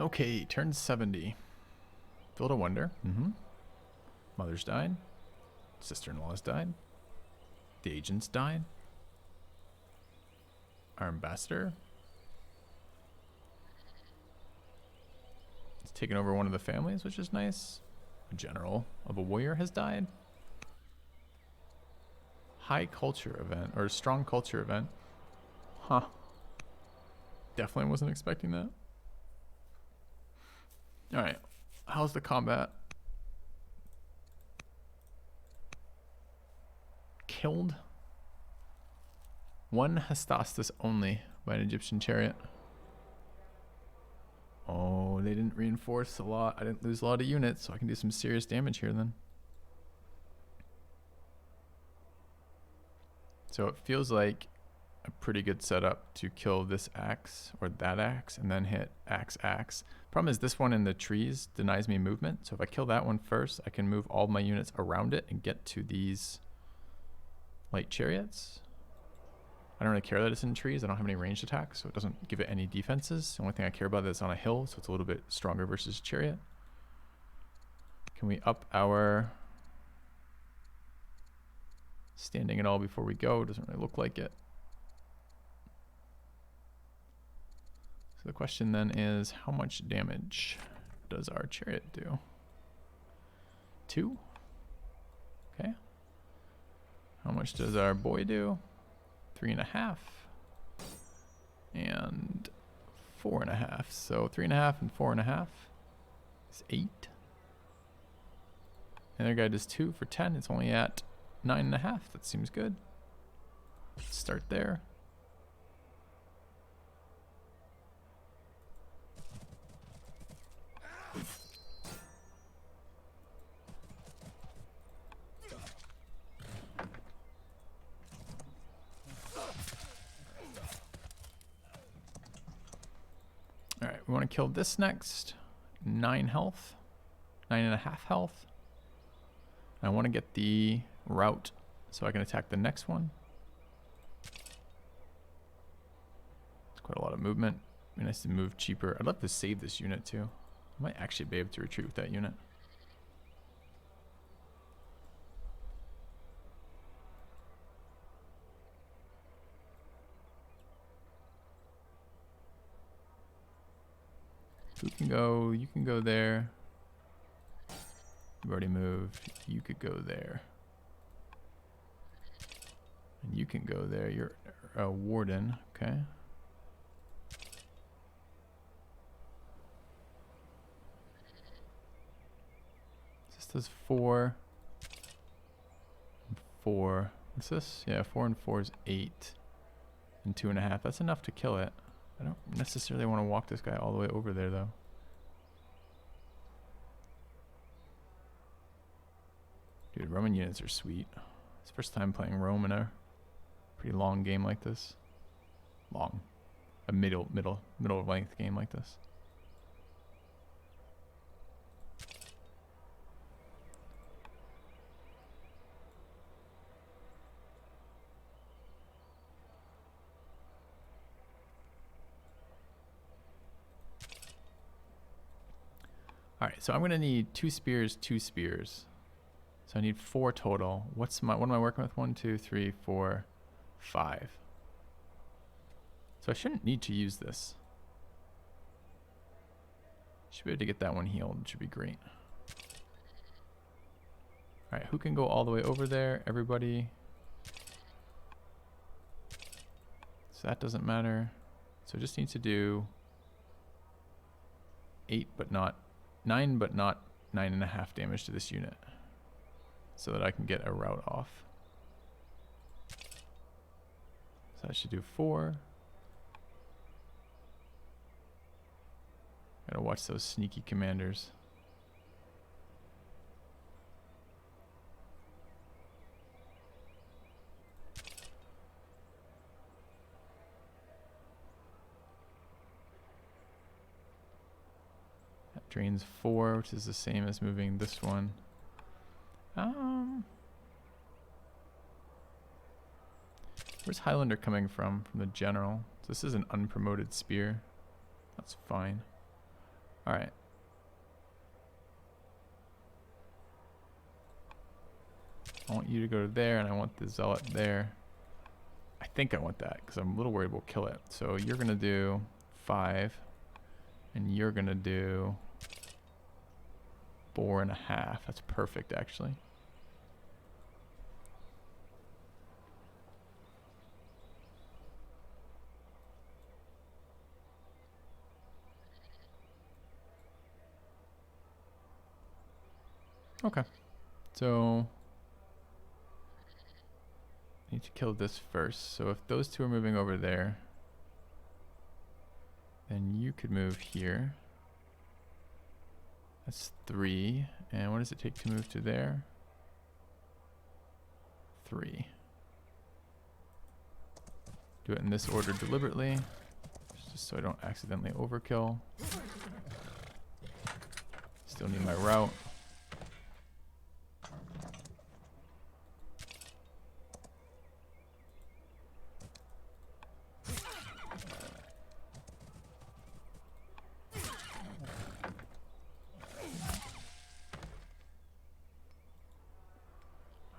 Okay, turn 70. Build a wonder. Mother's died. Sister-in-law's died. The agent's died. Our ambassador has taken over one of the families, which is nice. A general of a warrior has died. High culture event, or strong culture event. Huh. Definitely wasn't expecting that. Alright. How's the combat? Killed. One Hestastus only by an Egyptian chariot. Oh, they didn't reinforce a lot. I didn't lose a lot of units, so I can do some serious damage here then. So it feels like a pretty good setup to kill this axe or that axe and then hit axe. Problem is this one in the trees denies me movement. So if I kill that one first, I can move all my units around it and get to these light chariots. I don't really care that it's in trees. I don't have any ranged attacks, so it doesn't give it any defenses. The only thing I care about is it's on a hill, so it's a little bit stronger versus chariot. Can we up our standing at all before we go? Doesn't really look like it. So the question then is, how much damage does our chariot do? 2? Okay. How much does our boy do? 3.5. And 4.5. So 3.5 and 4.5 is 8. And their guy does 2 for 10. It's only at 9.5. That seems good. Let's start there. Alright, we want to kill this next. 9 health. 9.5 health. I want to get the route so I can attack the next one. It's quite a lot of movement. It'd be nice to move cheaper. I'd love to save this unit too. I might actually be able to retreat with that unit. Who can go? You can go there. You've already moved. You could go there. And you can go there. You're a warden. Okay. This does 4. 4. What's this? Yeah, 4 and 4 is 8. And 2.5. That's enough to kill it. I don't necessarily want to walk this guy all the way over there, though. Dude, Roman units are sweet. It's the first time playing Rome in a pretty long game like this. Long. A middle length game like this. Alright, so I'm gonna need 2 spears, 2 spears. So I need 4 total. What am I working with? 1, 2, 3, 4, 5. So I shouldn't need to use this. Should be able to get that one healed. It should be great. Alright, who can go all the way over there? Everybody. So that doesn't matter. So I just need to do 8 but not 9 but not 9.5 damage to this unit. So that I can get a route off. So I should do 4. Gotta watch those sneaky commanders. That drains 4, which is the same as moving this one. Where's Highlander coming from? From the general. So this is an unpromoted spear. That's fine. All right. I want you to go to there, and I want the zealot there. I think I want that because I'm a little worried we'll kill it. So you're gonna do 5, and you're gonna do 4.5. That's perfect, actually. Okay, so I need to kill this first. So if those two are moving over there, then you could move here. That's 3. And what does it take to move to there? 3. Do it in this order deliberately, just so I don't accidentally overkill. Still need my route.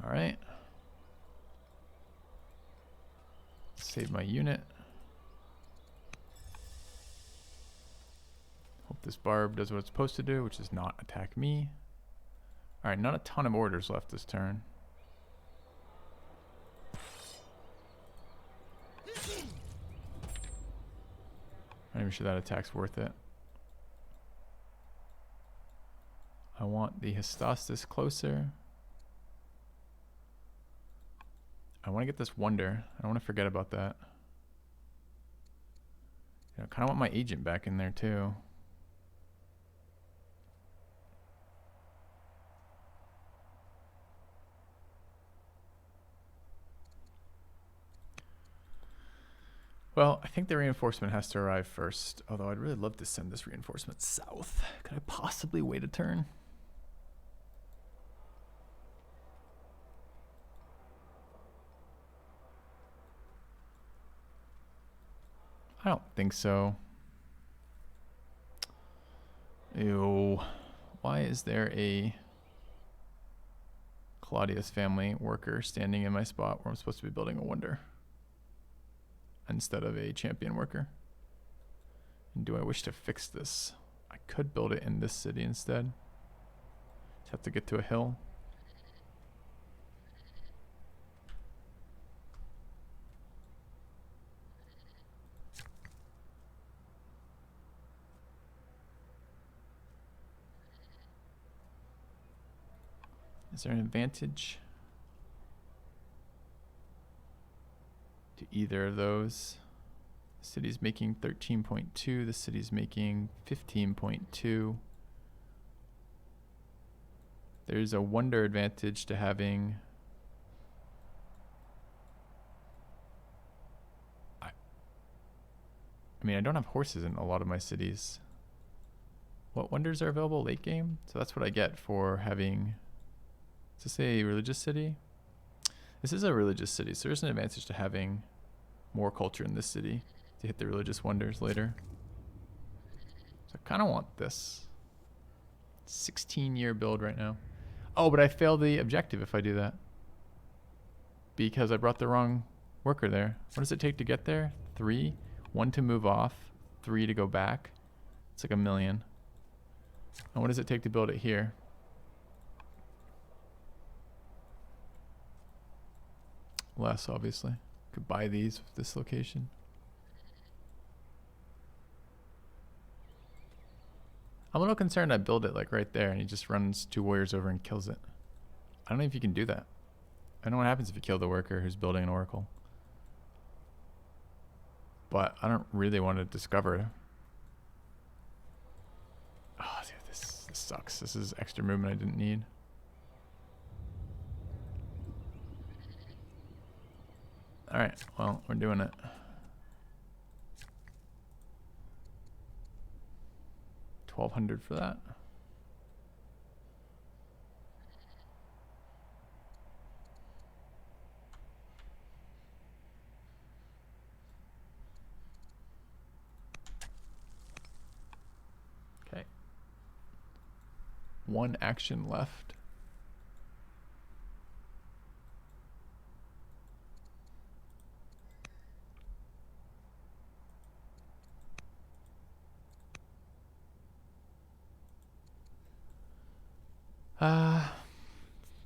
All right. Save my unit. Hope this barb does what it's supposed to do, which is not attack me. All right, not a ton of orders left this turn. I'm not even sure that attack's worth it. I want the Hystastis closer. I want to get this wonder. I don't want to forget about that. I kind of want my agent back in there too. Well, I think the reinforcement has to arrive first, although I'd really love to send this reinforcement south. Could I possibly wait a turn? I don't think so. Ew. Why is there a Claudius family worker standing in my spot where I'm supposed to be building a wonder instead of a champion worker? And do I wish to fix this? I could build it in this city instead. Just have to get to a hill. Is there an advantage to either of those? The city's making 13.2, the city's making 15.2. There's a wonder advantage to having... I mean, I don't have horses in a lot of my cities. What wonders are available late game? So that's what I get for having... Is this a religious city? This is a religious city, so there's an advantage to having more culture in this city to hit the religious wonders later. So I kind of want this. 16-year build right now. Oh, but I fail the objective if I do that. Because I brought the wrong worker there. What does it take to get there? 3. 1 to move off. 3 to go back. It's like 1 million. And what does it take to build it here? Less, obviously. Could buy these with this location. I'm a little concerned I build it like right there and he just runs 2 warriors over and kills it. I don't know if you can do that. I don't know what happens if you kill the worker who's building an oracle. But I don't really want to discover it. Oh, dude, this sucks. This is extra movement I didn't need. Alright, well, we're doing it. $1,200 for that. Okay. one action left.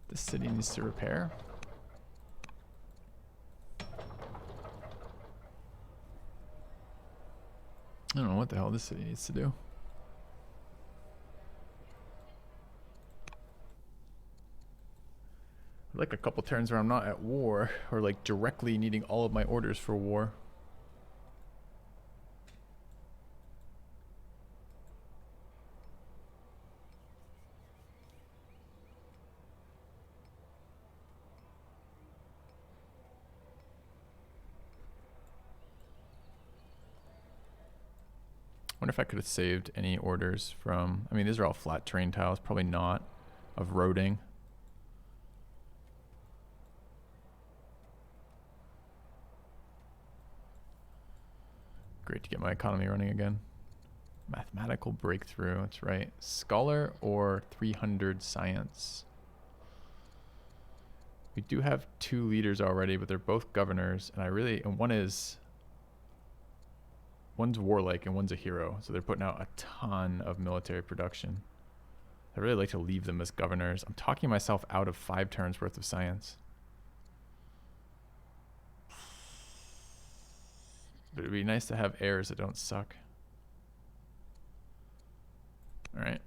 This city needs to repair. I don't know what the hell this city needs to do. I'd like a couple turns where I'm not at war or like directly needing all of my orders for war. Wonder if I could have saved any orders from, I mean, these are all flat terrain tiles, probably not, of roading. Great to get my economy running again. Mathematical breakthrough, that's right. Scholar or 300 science. We do have 2 leaders already, but they're both governors, and one's warlike and one's a hero, so they're putting out a ton of military production. I really like to leave them as governors. I'm talking myself out of 5 turns worth of science. But it'd be nice to have heirs that don't suck. Alright.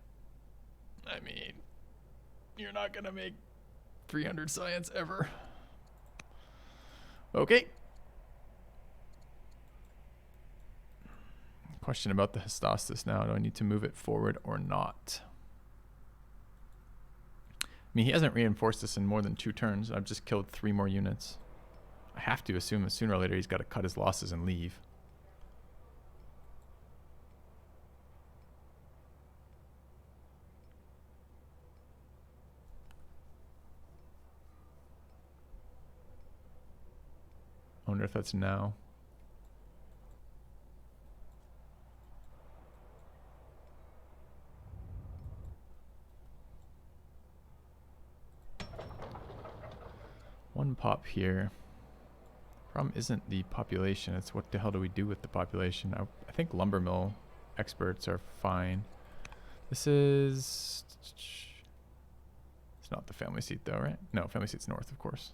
I mean, you're not gonna make 300 science ever. Okay. Question about the Hystastus now. Do I need to move it forward or not? I mean, he hasn't reinforced this in more than 2 turns. I've just killed 3 more units. I have to assume that sooner or later he's got to cut his losses and leave. I wonder if that's now. One pop here. Problem isn't the population, it's what the hell do we do with the population. I think lumber mill experts are fine. This is... It's not the family seat though, right? No, family seat's north, of course.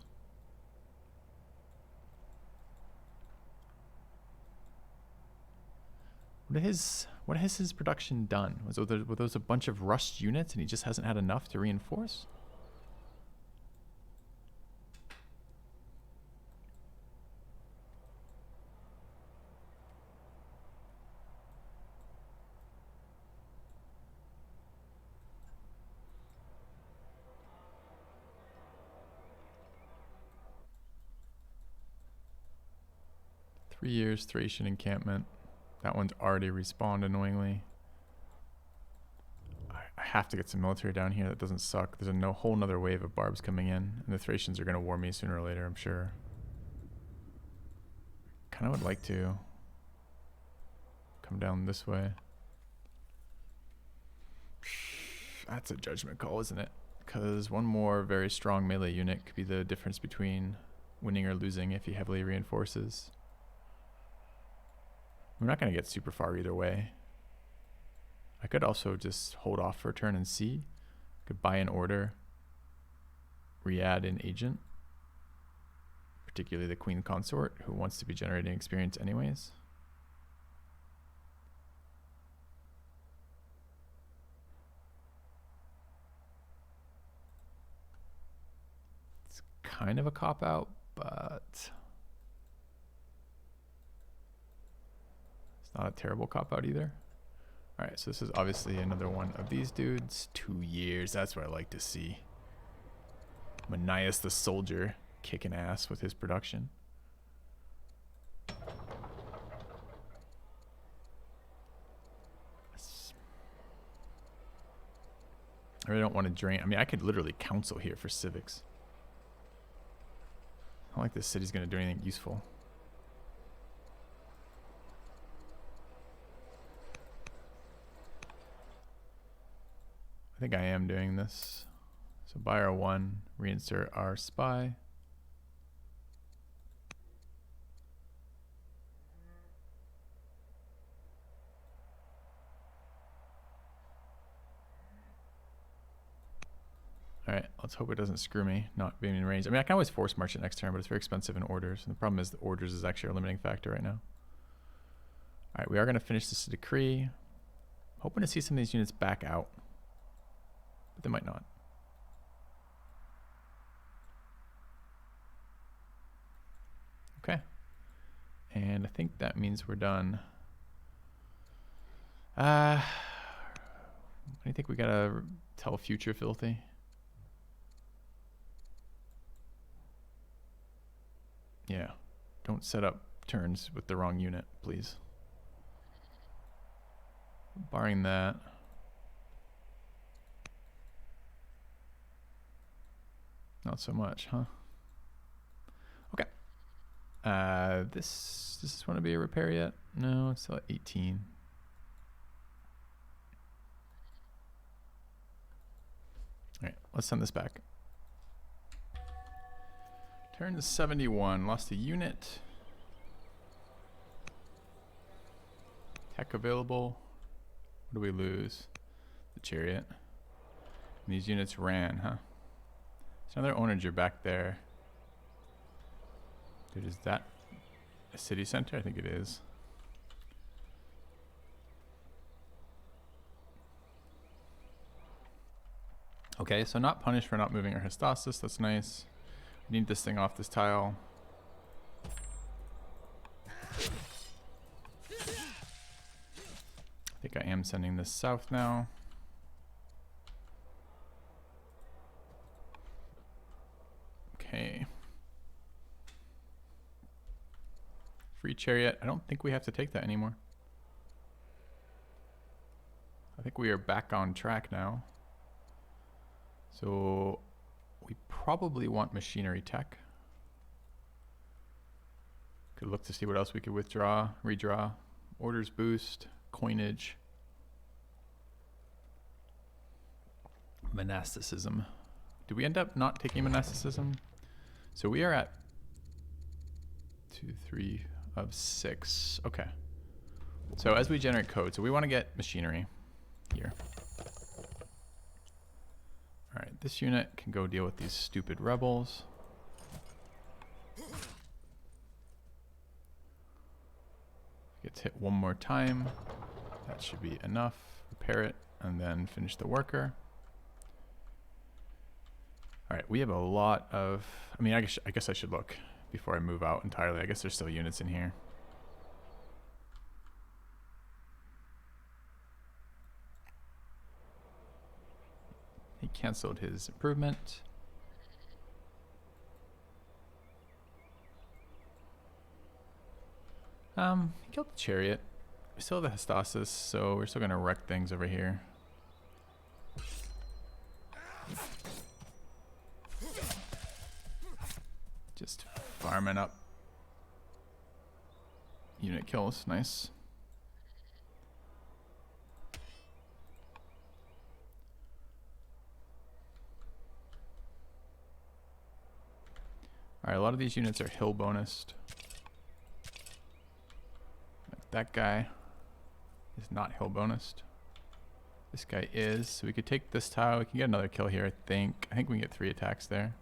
What has his production done? Were those a bunch of rushed units and he just hasn't had enough to reinforce? Three years Thracian encampment. That one's already respawned annoyingly. I have to get some military down here. That doesn't suck. There's a whole nother wave of barbs coming in. And the Thracians are going to war me sooner or later, I'm sure. Kind of would like to come down this way. That's a judgment call, isn't it? Because one more very strong melee unit could be the difference between winning or losing if he heavily reinforces. We're not going to get super far either way. I could also just hold off for a turn and see. Could buy an order, re-add an agent, particularly the Queen Consort, who wants to be generating experience anyways. It's kind of a cop-out, but... not a terrible cop-out either. Alright, so this is obviously another one of these dudes. 2 years, that's what I like to see. Manias the soldier kicking ass with his production. I really don't want to drain. I mean, I could literally council here for civics. I don't like this city's going to do anything useful. I think I am doing this. So buy our 1, reinsert our spy. All right, let's hope it doesn't screw me not being in range. I mean, I can always force march it next turn, but it's very expensive in orders. And the problem is the orders is actually our limiting factor right now. All right, we are going to finish this decree. Hoping to see some of these units back out, but they might not. Okay. And I think that means we're done. What do you think we gotta tell future Filthy? Yeah. Don't set up turns with the wrong unit, please. Barring that. Not so much, huh? Okay. This want to be a repair yet? No, it's still at 18. All right, let's send this back. Turn to 71, lost a unit. Tech available. What do we lose? The chariot. And these units ran, huh? There's another onager back there. Dude, is that a city center? I think it is. Okay, so not punished for not moving our Hystasis. That's nice. We need this thing off this tile. I think I am sending this south now. Okay. Free chariot. I don't think we have to take that anymore. I think we are back on track now. So we probably want machinery tech. Could look to see what else we could withdraw, redraw, orders boost, coinage, monasticism. Did we end up not taking monasticism? So we are at 2, 3 of 6. Okay. So as we generate code, so we want to get machinery here. All right, this unit can go deal with these stupid rebels. Gets hit one more time. That should be enough. Repair it and then finish the worker. All right, we have a lot of, I mean, I guess I should look before I move out entirely. I guess there's still units in here. He canceled his improvement. He killed the chariot. We still have the Hystasis, so we're still gonna wreck things over here. Just farming up unit kills, nice. Alright, a lot of these units are hill bonused. Like that guy is not hill bonused. This guy is, so we could take this tile. We can get another kill here, I think. I think we can get 3 attacks there.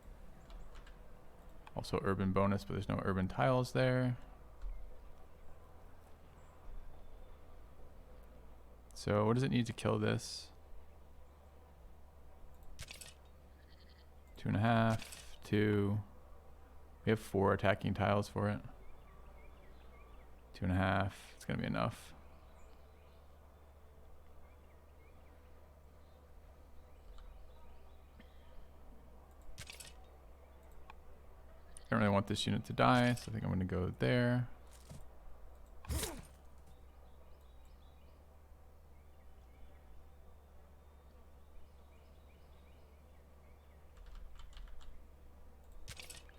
Also urban bonus, but there's no urban tiles there. So what does it need to kill this? 2.5, 2. We have 4 attacking tiles for it. 2.5, it's gonna be enough. I don't really want this unit to die, so I think I'm gonna go there.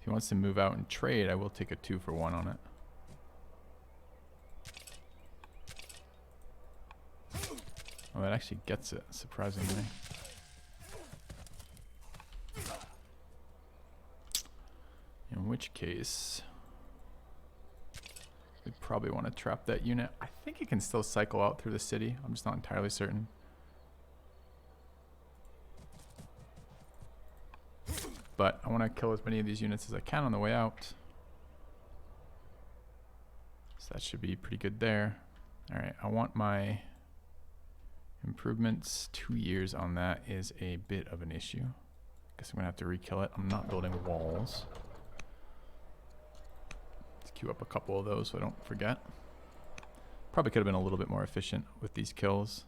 If he wants to move out and trade, I will take a 2-for-1 on it. Oh, that actually gets it, surprisingly. which case we probably want to trap that unit. I think it can still cycle out through the city. I'm just not entirely certain. But I want to kill as many of these units as I can on the way out. So that should be pretty good there. All right, I want my improvements. 2 years on that is a bit of an issue. Guess I'm gonna have to re-kill it. I'm not building walls. Let's queue up a couple of those so I don't forget. Probably could have been a little bit more efficient with these kills.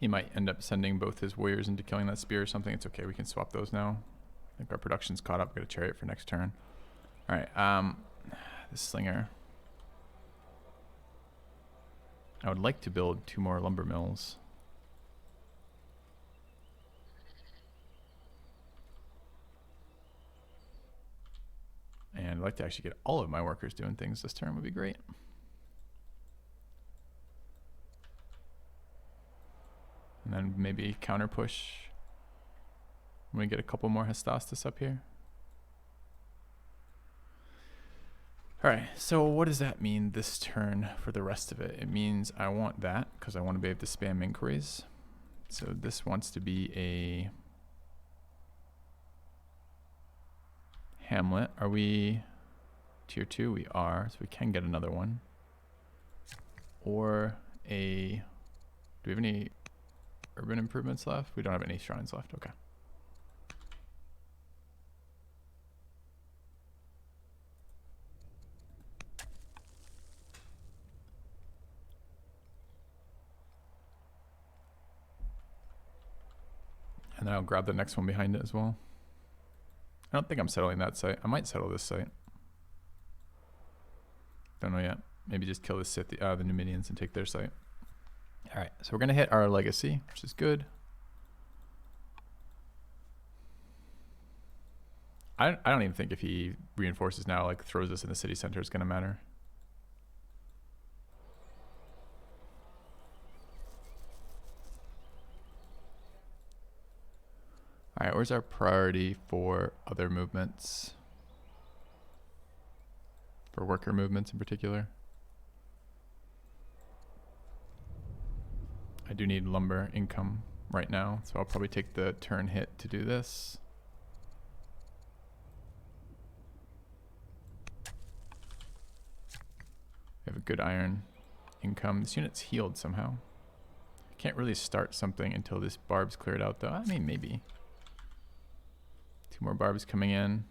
He might end up sending both his warriors into killing that spear or something. It's okay, we can swap those now. I think our production's caught up. Got a chariot for next turn. All right, this slinger. I would like to build 2 more lumber mills. And I'd like to actually get all of my workers doing things this turn would be great. And then maybe counter push when we get a couple more Hestastus up here. Alright, so what does that mean this turn for the rest of it? It means I want that because I want to be able to spam inquiries. So this wants to be a hamlet. Are we tier 2? We are, so we can get another one. Or a, do we have any urban improvements left? We don't have any shrines left, okay. And then I'll grab the next one behind it as well. I don't think I'm settling that site. I might settle this site. Don't know yet. Maybe just kill the Numidians and take their site. All right, so we're gonna hit our legacy, which is good. I don't even think if he reinforces now, like throws us in the city center, is gonna matter. All right, where's our priority for other movements? For worker movements in particular? I do need lumber income right now, so I'll probably take the turn hit to do this. We have a good iron income. This unit's healed somehow. I can't really start something until this barb's cleared out though. I mean, maybe. 2 more barbs coming in.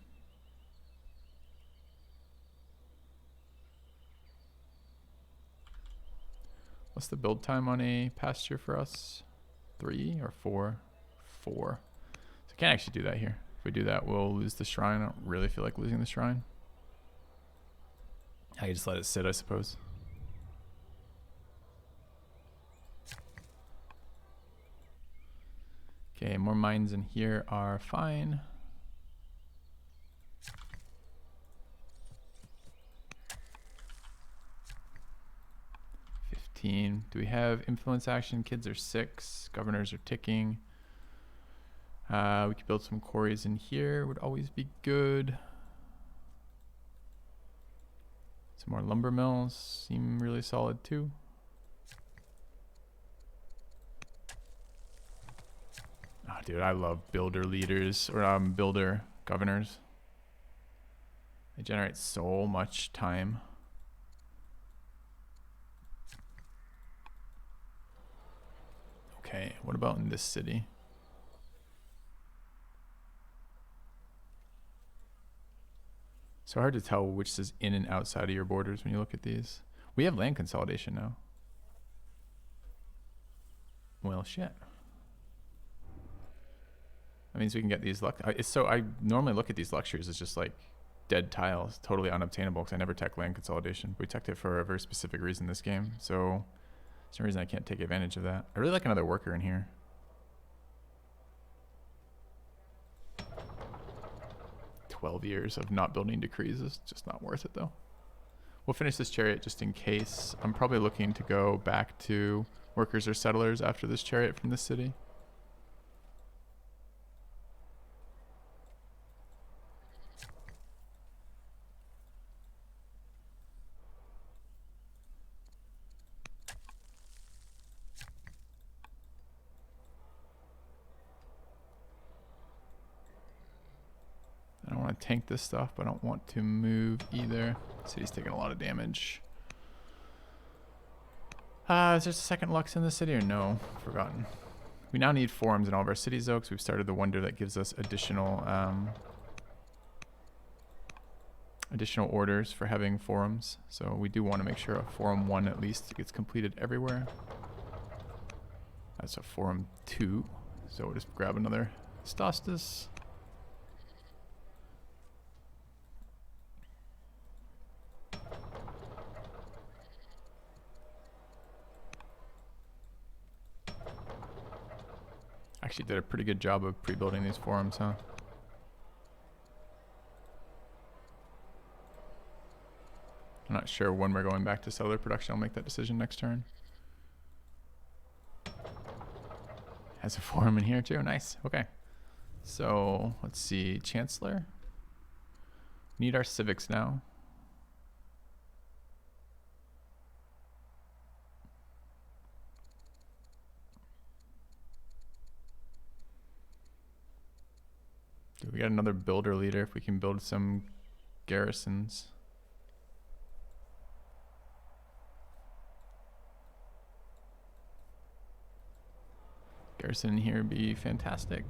What's the build time on a pasture for us? 3 or 4? 4. So I can't actually do that here. If we do that, we'll lose the shrine. I don't really feel like losing the shrine. I can just let it sit, I suppose. Okay, more mines in here are fine. Do we have influence action? Kids are 6. Governors are ticking. We could build some quarries in here. Would always be good. Some more lumber mills seem really solid too. Oh, dude, I love builder leaders or builder governors. They generate so much time. Okay, what about in this city? So hard to tell which is in and outside of your borders when you look at these. We have land consolidation now. Well, shit. That means we can get these so I normally look at these luxuries as just like dead tiles, totally unobtainable because I never tech land consolidation. We teched it for a very specific reason this game, so there's no reason I can't take advantage of that. I really like another worker in here. "12 years of not building decrees is just not worth it though. We'll finish this chariot just in case. I'm probably looking to go back to workers or settlers after this chariot from this city. I don't want to tank this stuff, but I don't want to move either. City's taking a lot of damage. Is there a second Lux in the city or no? Forgotten. We now need forums in all of our cities though, because we've started the wonder that gives us additional additional orders for having forums. So we do want to make sure a forum 1 at least gets completed everywhere. That's a forum 2. So we'll just grab another Stostus. Actually did a pretty good job of pre-building these forums, huh? I'm not sure when we're going back to settler production. I'll make that decision next turn. Has a forum in here too. Nice. Okay. So let's see. Chancellor. Need our civics now. We got another builder leader if we can build some garrisons. Garrison here would be fantastic.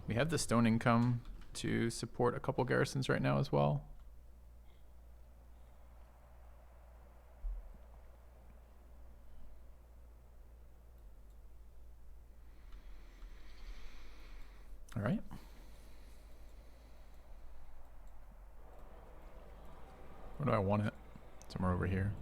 We have the stone income to support a couple garrisons right now as well. All right. Where do I want it? Somewhere over here.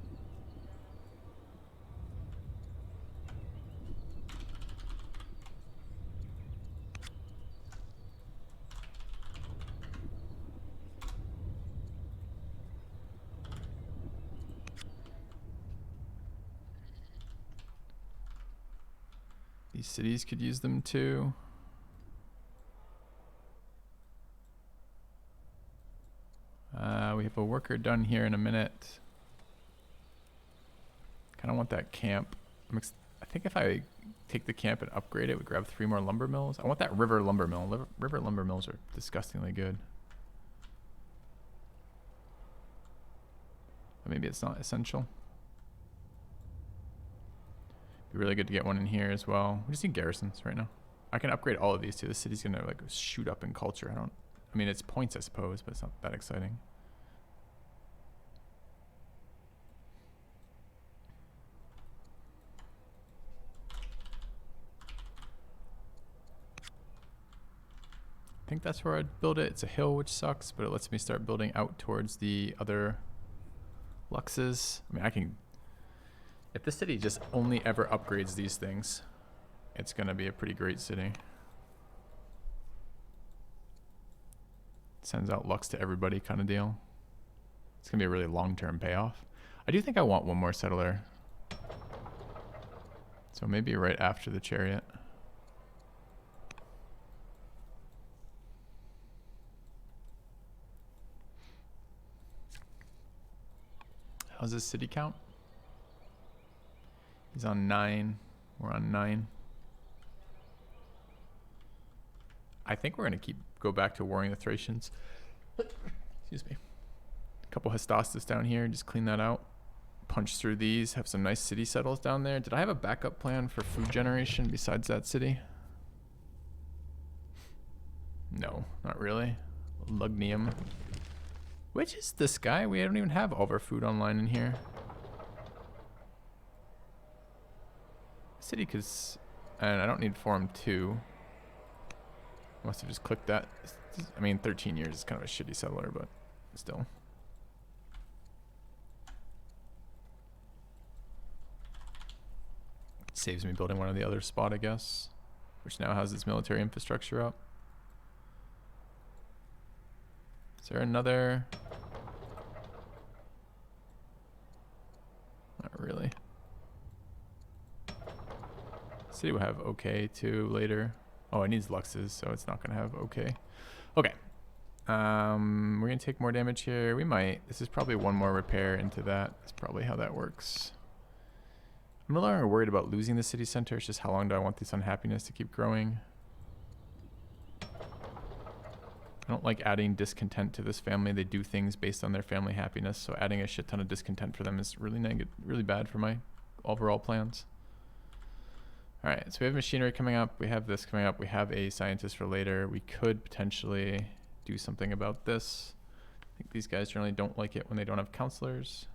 These cities could use them too. We have a worker done here in a minute. Kind of want that camp. I think if I take the camp and upgrade it, we grab 3 more lumber mills. I want that river lumber mill. River lumber mills are disgustingly good. But maybe it's not essential. Be really good to get one in here as well. We just need garrisons right now. I can upgrade all of these too. The city's gonna like shoot up in culture. I mean, it's points I suppose, but it's not that exciting. I think that's where I'd build it. It's a hill, which sucks, but it lets me start building out towards the other Luxes. I mean, I can... If the city just only ever upgrades these things, it's going to be a pretty great city. Sends out Lux to everybody kind of deal. It's going to be a really long-term payoff. I do think I want one more settler. So maybe right after the chariot. How's his city count? He's on 9. We're on 9. I think we're going to go back to warring the Thracians. Excuse me. A couple Hestastus down here. Just clean that out. Punch through these. Have some nice city settles down there. Did I have a backup plan for food generation besides that city? No, not really. Lugnium. Which is this guy? We don't even have all of our food online in here. City, because... And I don't need Forum 2. Must have just clicked that. I mean, 13 years is kind of a shitty settler, but still. Saves me building one of the other spot, I guess. Which now has its military infrastructure up. Is there another... City will have okay too later. Oh, it needs luxes, so it's not gonna have okay. Okay. We're gonna take more damage here. We might. This is probably one more repair into that. That's probably how that works. I'm no longer worried about losing the city center. It's just how long do I want this unhappiness to keep growing? I don't like adding discontent to this family. They do things based on their family happiness, so adding a shit ton of discontent for them is really really bad for my overall plans. All right, so we have machinery coming up. We have this coming up. We have a scientist for later. We could potentially do something about this. I think these guys generally don't like it when they don't have counselors.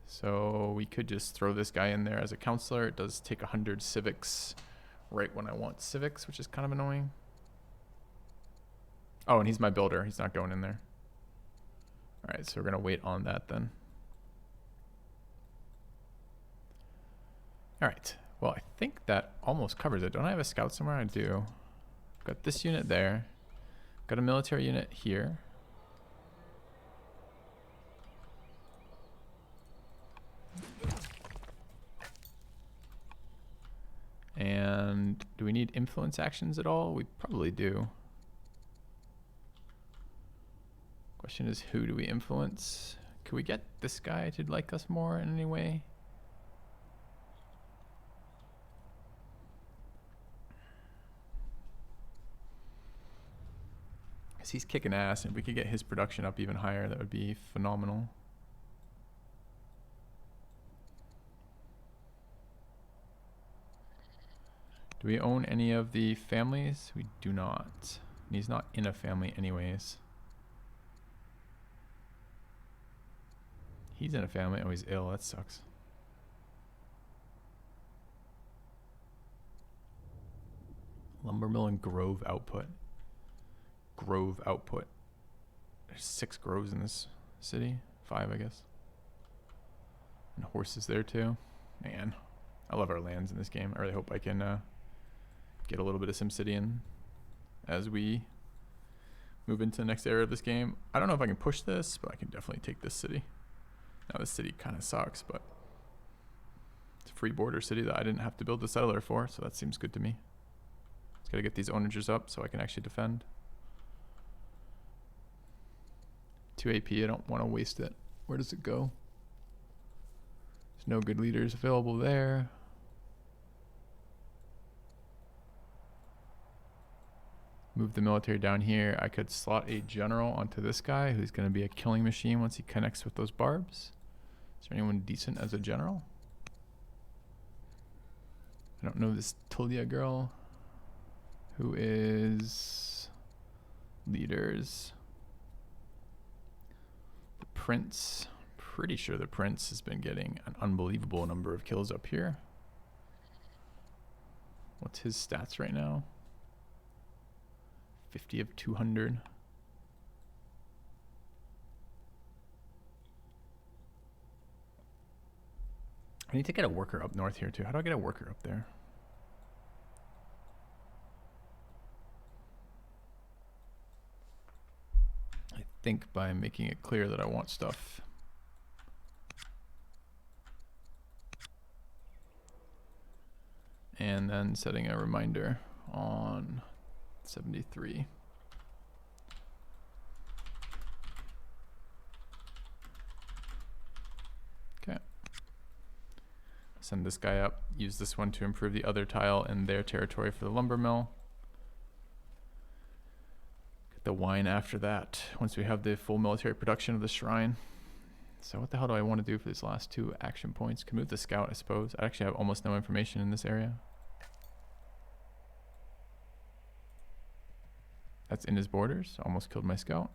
So we could just throw this guy in there as a counselor. It does take 100 civics right when I want civics, which is kind of annoying. Oh, and he's my builder. He's not going in there. All right, so we're going to wait on that then. All right. Well, I think that almost covers it. Don't I have a scout somewhere? I do. Got this unit there. Got a military unit here. And do we need influence actions at all? We probably do. Question is, who do we influence? Could we get this guy to like us more in any way? Because he's kicking ass, and if we could get his production up even higher, that would be phenomenal. Do we own any of the families? We do not. And he's not in a family anyways. He's in a family. Oh, he's ill. That sucks. Lumber mill and grove output. Grove output. There's 6 groves in this city. 5, I guess. And horses there too. Man, I love our lands in this game. I really hope I can get a little bit of SimCity in as we move into the next era of this game. I don't know if I can push this, but I can definitely take this city. Now this city kind of sucks, but it's a free border city that I didn't have to build a settler for, so that seems good to me. Just gotta get these onagers up so I can actually defend. 2 AP, I don't want to waste it. Where does it go? There's no good leaders available there. Move the military down here. I could slot a general onto this guy who's going to be a killing machine once he connects with those barbs. Is there anyone decent as a general? I don't know this Tulia girl. Who is leaders? The prince. Pretty sure the prince has been getting an unbelievable number of kills up here. What's his stats right now? 50 of 200. I need to get a worker up north here too. How do I get a worker up there? I think by making it clear that I want stuff. And then setting a reminder on 73. Okay. Send this guy up. Use this one to improve the other tile in their territory for the lumber mill. Get the wine after that once we have the full military production of the shrine. So what the hell do I want to do for these last 2 action points? Can move the scout, I suppose. I actually have almost no information in this area. That's in his borders. Almost killed my scout.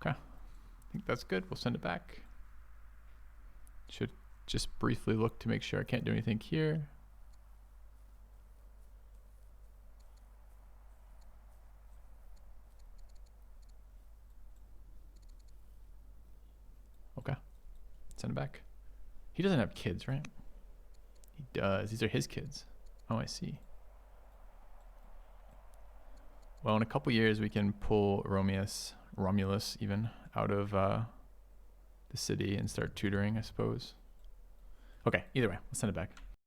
Okay. I think that's good. We'll send it back. Should just briefly look to make sure I can't do anything here. Okay. Send it back. He doesn't have kids, right? He does. These are his kids. Oh, I see. Well, in a couple years, we can pull Romulus even out of the city and start tutoring, I suppose. Okay, either way, let's send it back.